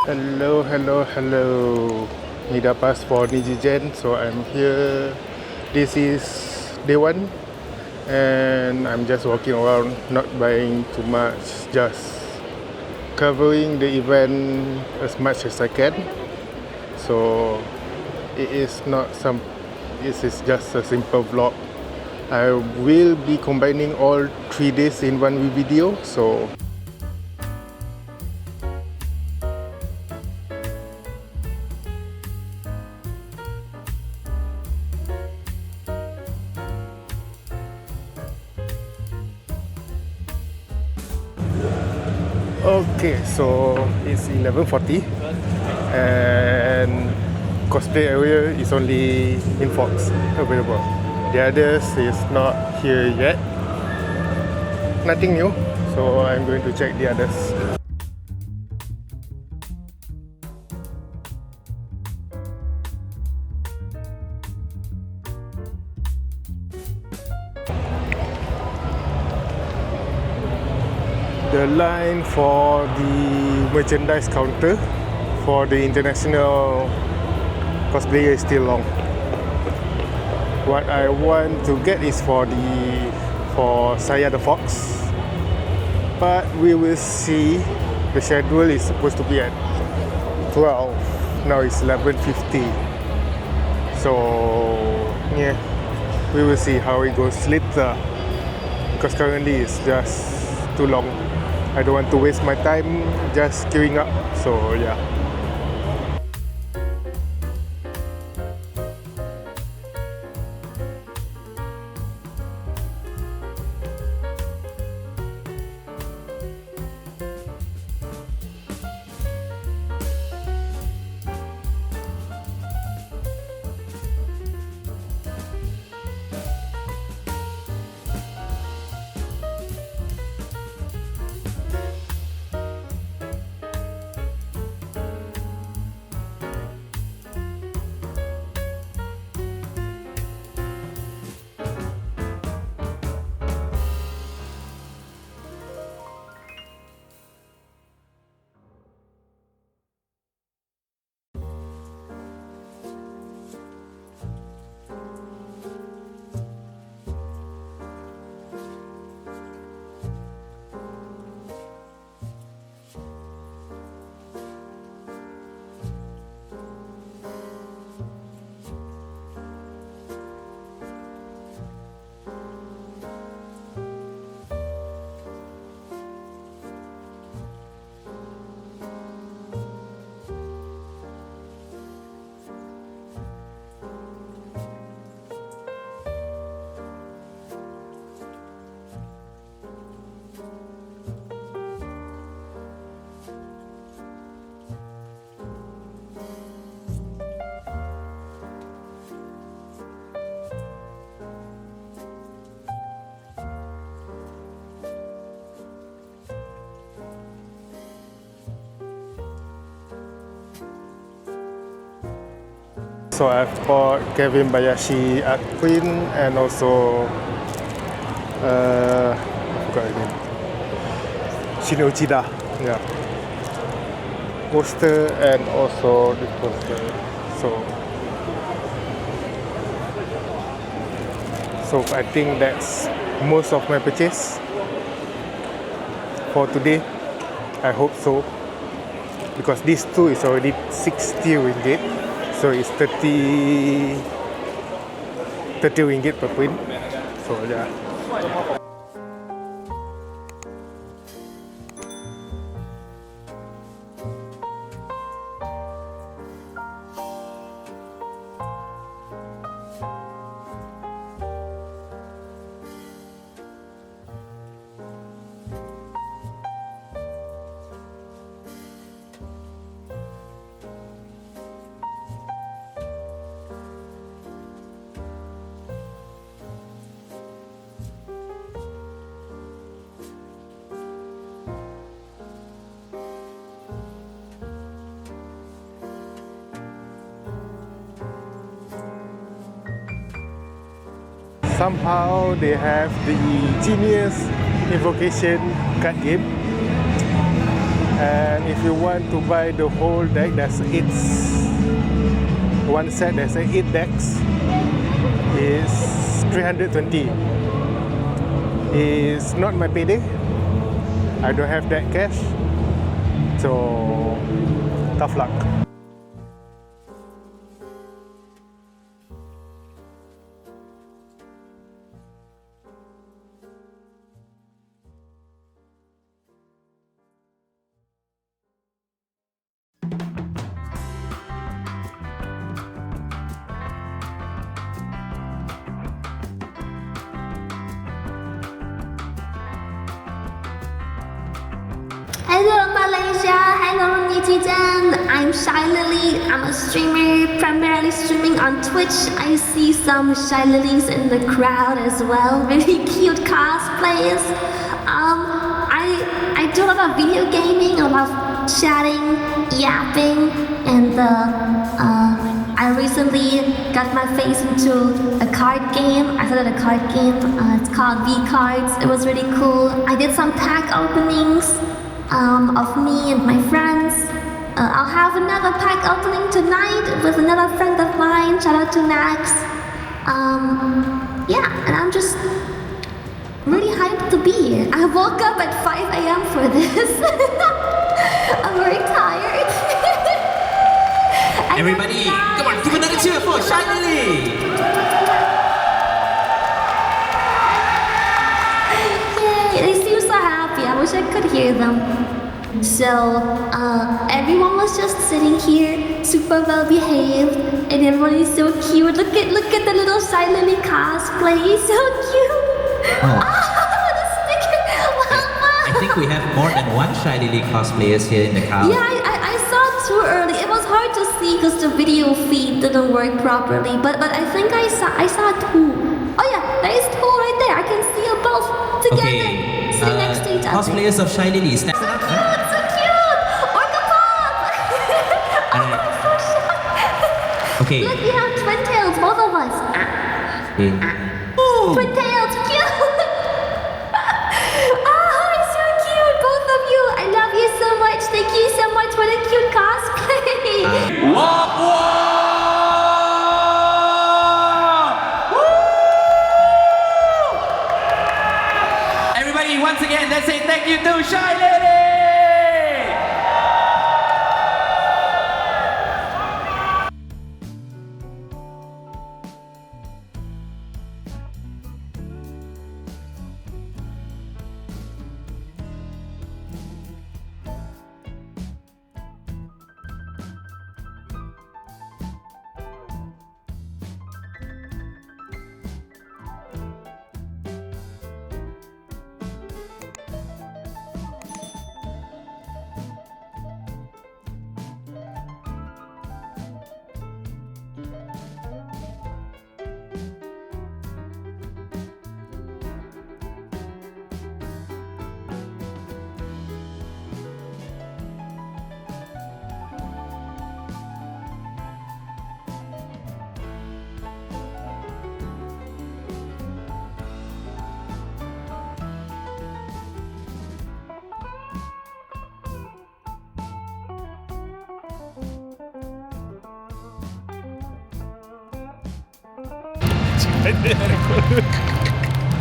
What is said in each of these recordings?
Hello. Need a pass for Nijigen, so I'm here. This is day one, and I'm just walking around, not buying too much, just covering the event as much as I can. So it is not some. This is just a simple vlog. I will be combining all 3 days in one video, so okay, so it's 11:40 and cosplay area is only in Fox available. The others is not here yet. Nothing new, so I'm going to check the others. The line for the merchandise counter for the international cosplayer is still long. What I want to get is for Saya the Fox, but we will see. The schedule is supposed to be at 12. Now it's 11:50. So yeah, we will see how it goes later, because currently it's just too long. I don't want to waste my time just queuing up, so yeah. So I've bought Kevin Bayashi Art Queen and also I forgot again. Shin Uchida. Yeah. Poster and also the poster. So I think that's most of my purchase for today. I hope so, because these two is already 60 ringgit. So it's 30 ringgit per print. So yeah. somehow they have the Genius Invocation card game. And if you want to buy the whole deck, there's one set, there's 8 decks. Is 320. It's not my payday. I don't have that cash. So tough luck. Hello Malaysia, hello Nijigen. I'm Shy Lily. I'm a streamer, primarily streaming on Twitch. I see some Shy Lilies in the crowd as well. Really cute cosplays. I do a lot of video gaming, a lot of chatting, yapping, and I recently got my face into a card game. I started a card game. It's called V Cards. It was really cool. I did some pack openings. Of me and my friends. I'll have another pack opening tonight with another friend of mine. Shout out to Max. Yeah, and I'm just really hyped to be here. I woke up at 5 a.m. for this. I'm very tired. Everybody, come on, give another cheer for Shy Lily. Yay, they seem so happy. I wish I could hear them. So, everyone was just sitting here, super well behaved, and everyone is so cute. Look at the little Shy Lily cosplay. He's so cute. Oh. The sticker. I think we have more than one Shy Lily cosplayers here in the crowd. Yeah, I saw too early. It was hard to see because the video feed didn't work properly. But I think I saw 2. Oh yeah, there is 2 right there. I can see you both together. Okay, sitting next to each other. cosplayers of Shy Lily, stand up. So cute! Orca Pop! So shy. Okay. Look, we have twin tails, both of us. Twin tails, cute! Oh, so cute, both of you. I love you so much. Thank you so much for the cute cosplay. Everybody, once again, let's say thank you to Shy Lily!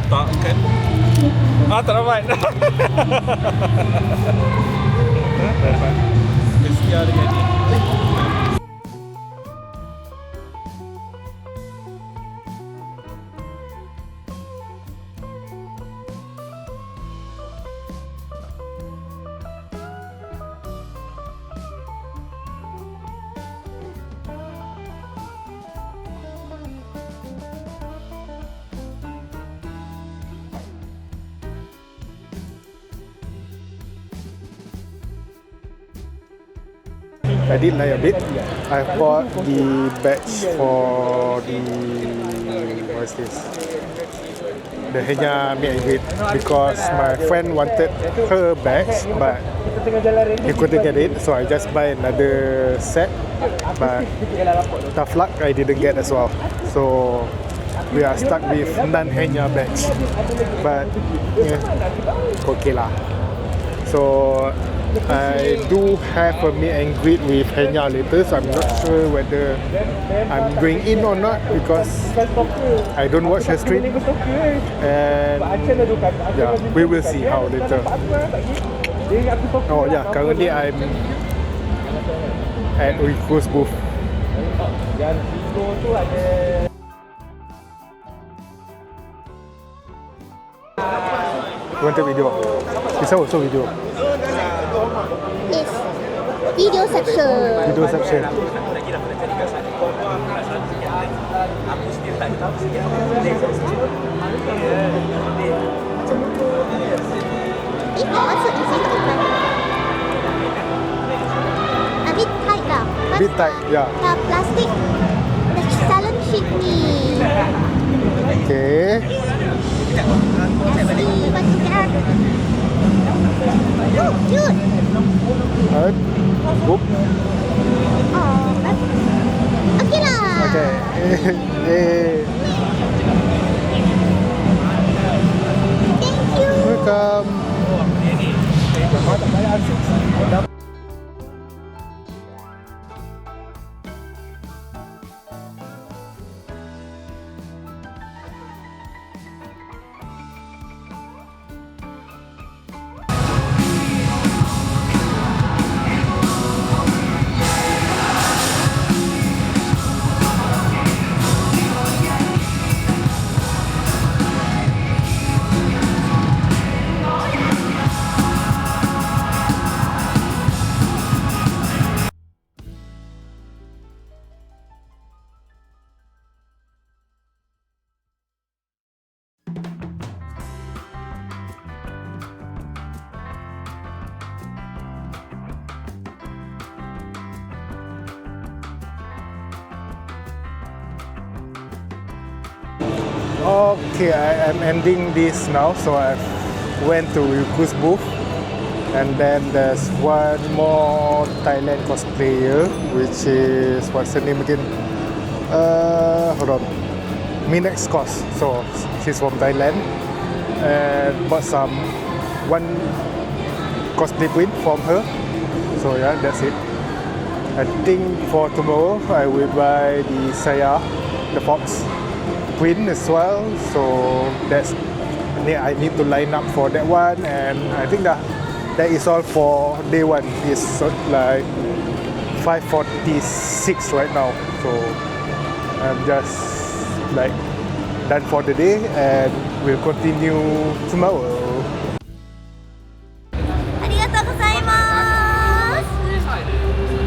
Tak kan? Tak dapat. Tak dapat. Sekian dengan ni. I did lie a bit. I bought the badge for the what's this? The Henya meet and greet because my friend wanted her badge but he couldn't get it, so I just buy another set. But tough luck, I didn't get as well. So we are stuck with non-Henya badge. But yeah, okay lah. So I do have a meet and greet with Henya later, so I'm not sure whether I'm going in or not because I don't watch her stream. And yeah, we will see how later. Oh yeah, currently I'm at Uyghur's booth. You want to video? This one also video. It's video section. Video section. It's not so easy to open. A bit tight lah. Bit tight, yeah. The plastic, the silent sheet ni. Okay. Let's see what you get. Oh, cute. Alright. Boop. Oh, okay lah. Okay. Yay. Thank you. Welcome. Okay, I am ending this now. So I went to Yuku's booth, and then there's one more Thailand cosplayer, which is what's her name again? Hold on, Manic cos. So she's from Thailand, and bought one cosplay print from her. So yeah, that's it. I think for tomorrow I will buy the Saya, the Fox print as well, so I need to line up for that one, and I think that is all for day one. It's like 5:46 right now, so I'm just like done for the day, and we'll continue tomorrow.